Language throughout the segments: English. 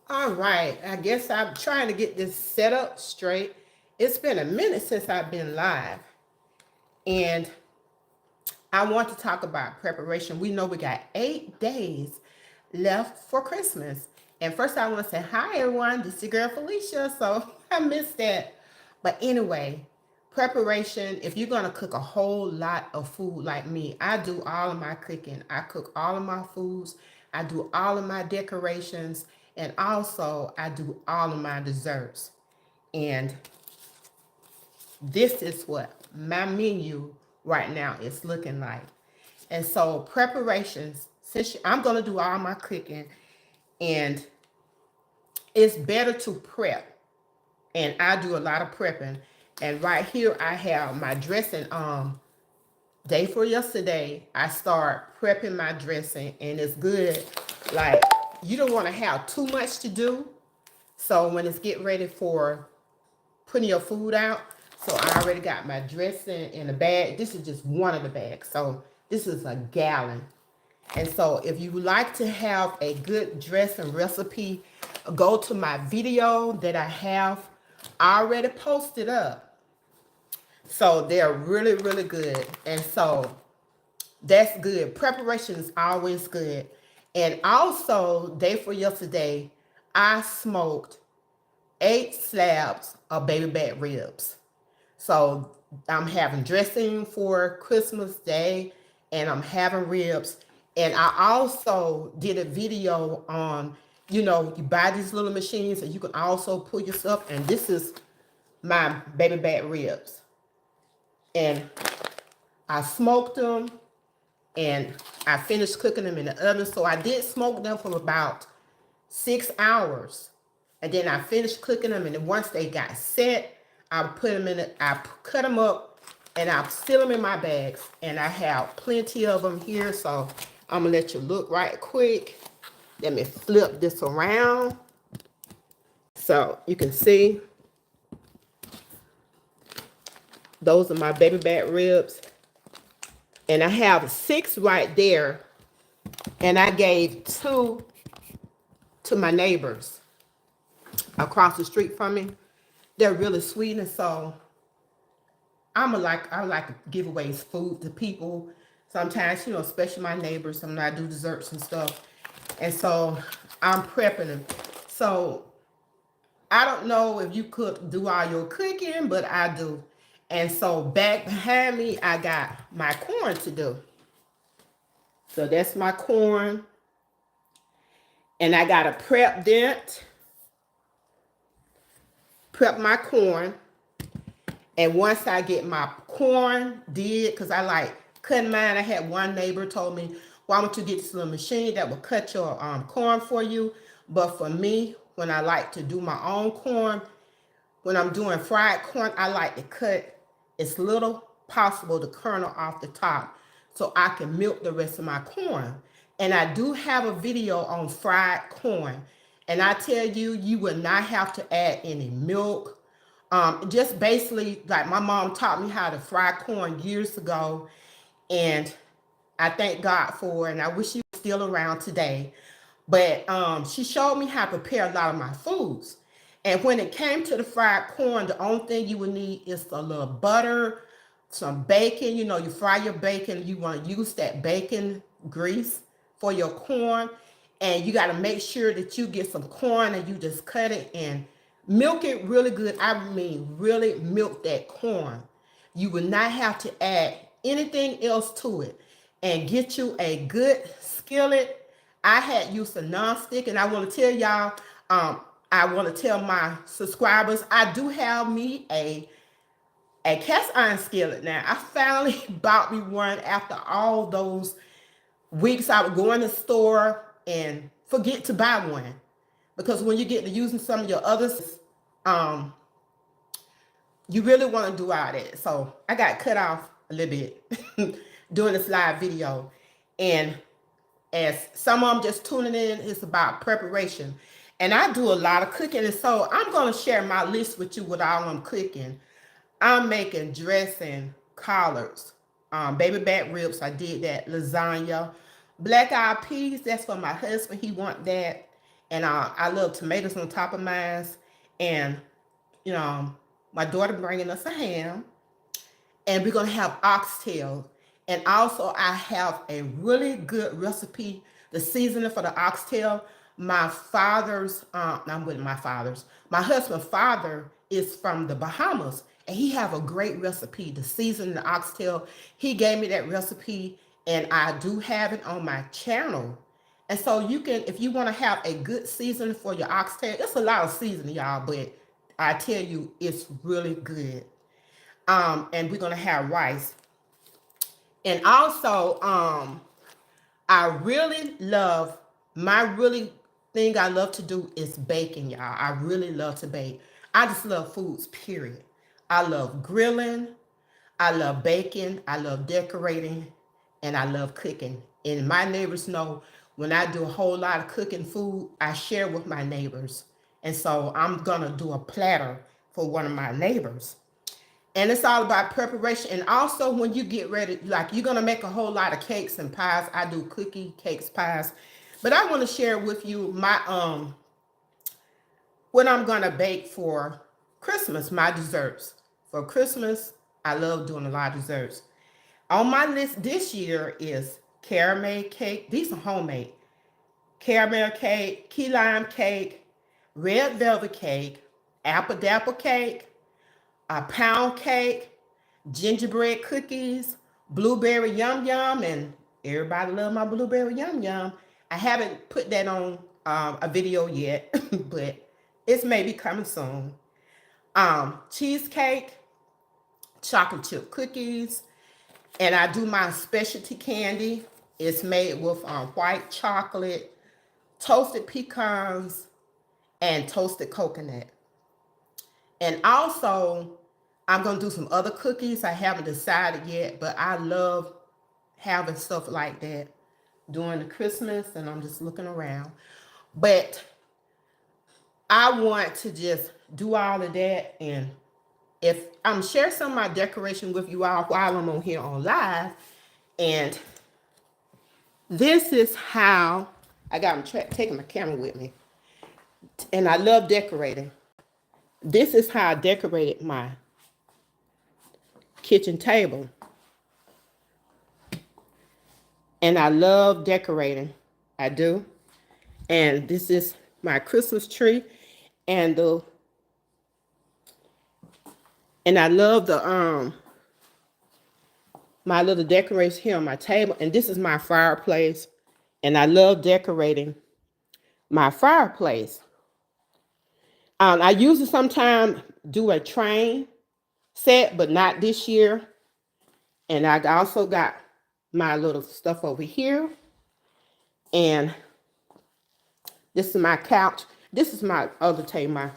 All right, I guess I'm trying to get this set up straight. It's been a minute since I've been live, and I want to talk about preparation. We know we got 8 days left for Christmas. And first, I want to say hi, everyone. This is your girl Felicia. So I missed that. But anyway, preparation. If you're going to cook a whole lot of food like me, I do all of my cooking. I cook all of my foods. I do all of my decorations. And also, I do all of my desserts. And this is what my menu right now is looking like. And so preparations, since I'm going to do all my cooking, and it's better to prep. And I do a lot of prepping. And right here I have my dressing. Day for yesterday, I start prepping my dressing, and it's good. Like, you don't want to have too much to do. So when it's getting ready for putting your food out, so I already got my dressing in a bag. This is just one of the bags. So this is a gallon. And so if you would like to have a good dressing recipe, go to my video that I have already posted up. So they're really, really good. And so that's good. Preparation is always good. And also, day for yesterday, I smoked 8 slabs of baby back ribs. So I'm having dressing for Christmas Day, and I'm having ribs. And I also did a video on, you buy these little machines and you can also pull your stuff. And this is my baby back ribs. And I smoked them, and I finished cooking them in the oven. So I did smoke them for about 6 hours. And then I finished cooking them, and then once they got set, I put them in it. I cut them up, and I seal them in my bags. And I have plenty of them here, so I'm gonna let you look right quick. Let me flip this around so you can see. Those are my baby back ribs, and I have 6 right there, and I gave 2 to my neighbors across the street from me. They're really sweet, and so I like to give away food to people. Sometimes, especially my neighbors. Sometimes I do desserts and stuff, and so I'm prepping them. So I don't know if you could do all your cooking, but I do. And so back behind me, I got my corn to do. So that's my corn, and I got a prep dent. Prep my corn. And once I get my corn did, because I like cutting mine, I had one neighbor told me, why don't you get this little machine that will cut your corn for you? But for me, when I like to do my own corn, when I'm doing fried corn, I like to cut as little possible the kernel off the top so I can milk the rest of my corn. And I do have a video on fried corn. And I tell you, you will not have to add any milk. Just basically, like my mom taught me how to fry corn years ago, and I thank God for it, and I wish she was still around today. But she showed me how to prepare a lot of my foods. And when it came to the fried corn, the only thing you would need is a little butter, some bacon. You fry your bacon. You want to use that bacon grease for your corn. And you got to make sure that you get some corn and you just cut it and milk it really good. I mean, really milk that corn. You will not have to add anything else to it. And get you a good skillet. I had used a non-stick, and I want to tell y'all, I want to tell my subscribers, I do have me a cast iron skillet now. I finally bought me one after all those weeks I would go in the store and forget to buy one. Because when you get to using some of your others, um, you really want to do all that. So I got cut off a little bit doing this live video. And as some of them just tuning in, it's about preparation. And I do a lot of cooking. And so I'm going to share my list with you with all I'm cooking. I'm making dressing, collards, baby back ribs. I did that. Lasagna. Black eyed peas. That's for my husband. He want that. And I love tomatoes on top of mine. And, you know, my daughter bringing us a ham. And we're going to have oxtail. And also, I have a really good recipe, the seasoning for the oxtail. My father's, I'm with my father's, my husband's father is from the Bahamas, and he have a great recipe to season the oxtail. He gave me that recipe, and I do have it on my channel. And so you can, if you want to have a good seasoning for your oxtail, it's a lot of seasoning, y'all, but I tell you, it's really good. And we're gonna have rice. And also, I really love, my really thing I love to do is baking, y'all. I really love to bake. I just love foods, period. I love grilling, I love baking, I love decorating, and I love cooking. And my neighbors know when I do a whole lot of cooking food, I share with my neighbors. And so I'm gonna do a platter for one of my neighbors. And it's all about preparation. And also when you get ready, like you're going to make a whole lot of cakes and pies. I do cookie, cakes, pies. But I want to share with you my, what I'm going to bake for Christmas, my desserts. For Christmas, I love doing a lot of desserts. On my list this year is caramel cake. These are homemade. Caramel cake, key lime cake, red velvet cake, apple dapple cake, a pound cake, gingerbread cookies, blueberry yum yum, and everybody love my blueberry yum yum. I haven't put that on a video yet, but it's maybe coming soon. Cheesecake, chocolate chip cookies, and I do my specialty candy. It's made with white chocolate, toasted pecans, and toasted coconut. And also, I'm going to do some other cookies. I haven't decided yet, but I love having stuff like that during the Christmas, and I'm just looking around. But I want to just do all of that, and if I'm share some of my decoration with you all while I'm on here on live, and this is how I got taking my camera with me, and I love decorating. This is how I decorated my kitchen table. And I love decorating. I do. And this is my Christmas tree. And I love the my little decorations here on my table. And this is my fireplace. And I love decorating my fireplace. I usually sometimes do a train set, but not this year. And I also got my little stuff over here. And this is my couch. This is my other table, my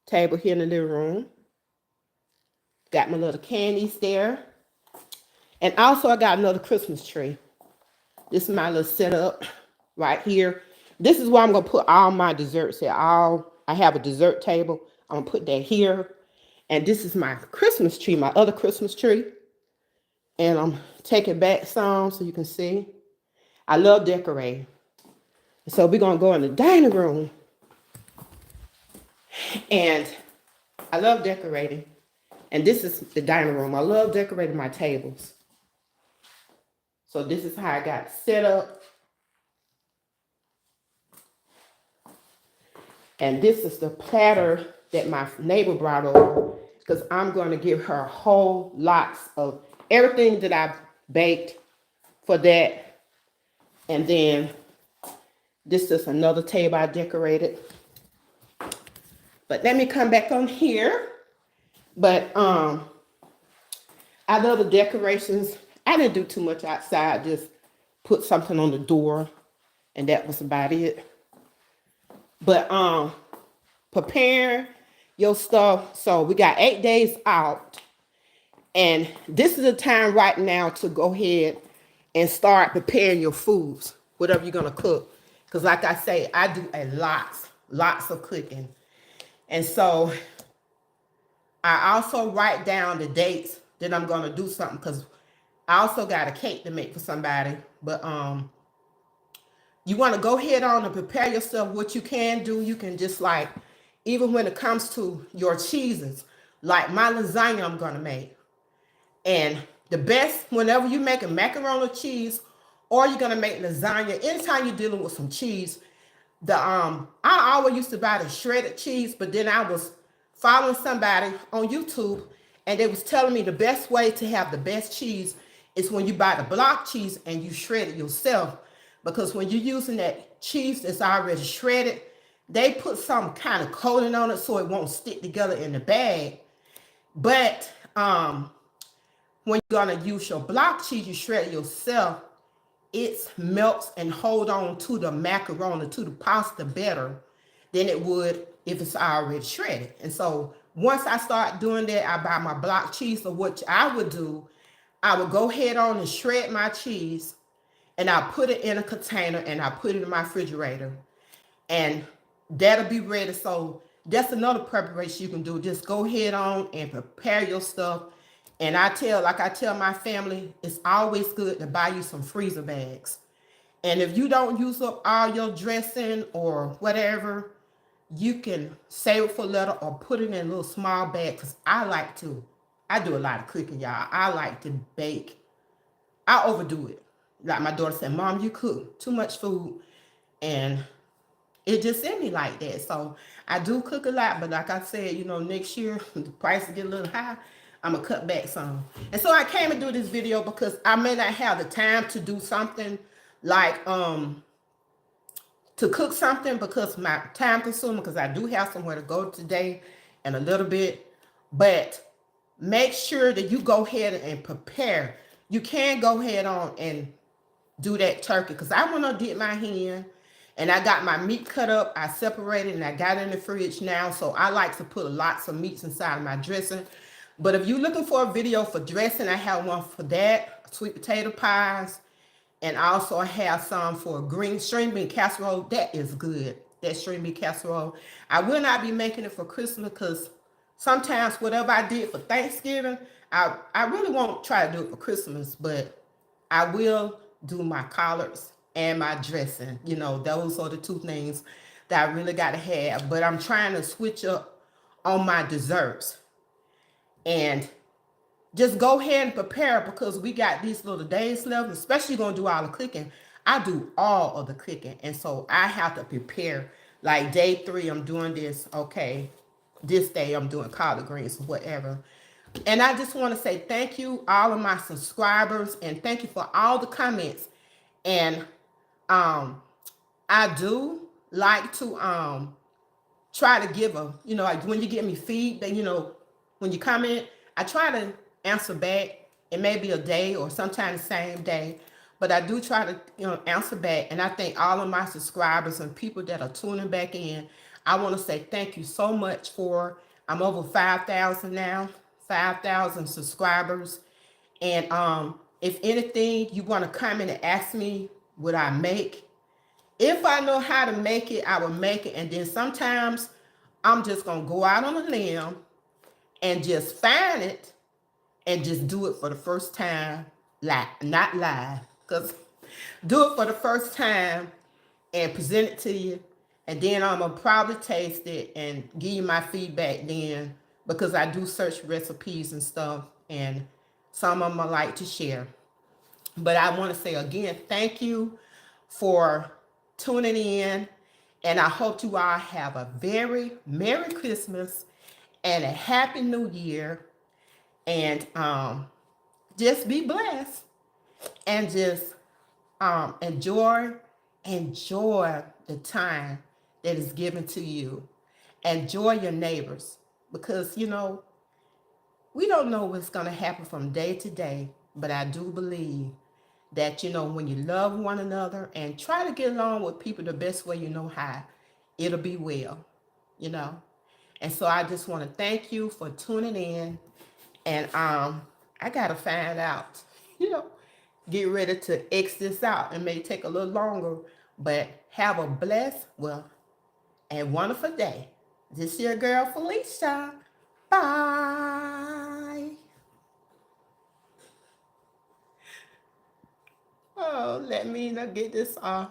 table here in the living room. Got my little candies there. And also I got another Christmas tree. This is my little setup right here. This is where I'm going to put all my desserts at. I have a dessert table. I'm going to put that here. And this is my Christmas tree, my other Christmas tree. And I'm taking back some so you can see. I love decorating. So we're going to go in the dining room. And I love decorating. And this is the dining room. I love decorating my tables. So this is how I got set up. And this is the platter that my neighbor brought over, because I'm going to give her whole lots of everything that I baked for that. And then this is another table I decorated. But let me come back on here. But I love the decorations. I didn't do too much outside, just put something on the door, and that was about it. But prepare your stuff. So we got 8 days out. And this is the time right now to go ahead and start preparing your foods, whatever you're going to cook. Because like I say, I do lots of cooking. And so I also write down the dates that I'm going to do something, because I also got a cake to make for somebody. But You want to go ahead on and prepare yourself. What you can do, you can just like, even when it comes to your cheeses, like my lasagna I'm going to make. And the best, whenever you make a macaroni cheese or you're going to make lasagna, anytime you're dealing with some cheese, I always used to buy the shredded cheese, but then I was following somebody on YouTube and they was telling me the best way to have the best cheese is when you buy the block cheese and you shred it yourself. Because when you're using that cheese that's already shredded, they put some kind of coating on it so it won't stick together in the bag. But when you're gonna use your block cheese, you shred it yourself, it melts and hold on to the macaroni, to the pasta better than it would if it's already shredded. And so once I start doing that, I buy my block cheese. So what I would do, I would go ahead on and shred my cheese and I put it in a container and I put it in my refrigerator and that'll be ready. So that's another preparation you can do. Just go ahead on and prepare your stuff. And like I tell my family, it's always good to buy you some freezer bags. And if you don't use up all your dressing or whatever, you can save it for later or put it in a little small bag. Because I do a lot of cooking, y'all. I like to bake. I overdo it. Like my daughter said, Mom, you cook too much food. And it just in me like that. So I do cook a lot, but like I said, next year the prices get a little high, I'm gonna cut back some. And so I came and do this video because I may not have the time to do something like to cook something because my time consuming, because I do have somewhere to go today and a little bit. But make sure that you go ahead and prepare. You can go ahead on and do that turkey because I want to dip my hand and I got my meat cut up. I separated and I got it in the fridge now. So I like to put lots of meats inside of my dressing. But if you're looking for a video for dressing, I have one for that, sweet potato pies. And also I have some for green string bean casserole. That is good. That string bean casserole. I will not be making it for Christmas because sometimes whatever I did for Thanksgiving, I really won't try to do it for Christmas, but I will do my collards and my dressing. Those are the two things that I really got to have. But I'm trying to switch up on my desserts. And just go ahead and prepare because we got these little days left, especially going to do all the cooking. I do all of the cooking. And so I have to prepare. Like day 3, I'm doing this. Okay, this day I'm doing collard greens or whatever. And I just want to say thank you, all of my subscribers, and thank you for all the comments. And I do like to try to give like when you give me feedback, when you comment, I try to answer back. It may be a day or sometimes the same day, but I do try to answer back. And I thank all of my subscribers and people that are tuning back in. I want to say thank you so much I'm over 5,000 now, 5,000 subscribers. And if anything you want to comment and ask me what I make, if I know how to make it, I will make it. And then sometimes I'm just going to go out on a limb and just find it and just do it for the first time, not live, because do it for the first time and present it to you. And then I'm going to probably taste it and give you my feedback then, because I do search recipes and stuff, and some of them I like to share. But I want to say again, thank you for tuning in, and I hope you all have a very Merry Christmas and a Happy New Year, and just be blessed and just enjoy the time that is given to you. Enjoy your neighbors, because we don't know what's going to happen from day to day, but I do believe that when you love one another and try to get along with people the best way you know how, it'll be well. And so I just want to thank you for tuning in. And I gotta find out, get ready to X this out. It may take a little longer, but have a blessed, and wonderful day. This is your girl Felicia. Bye. Oh, let me get this off.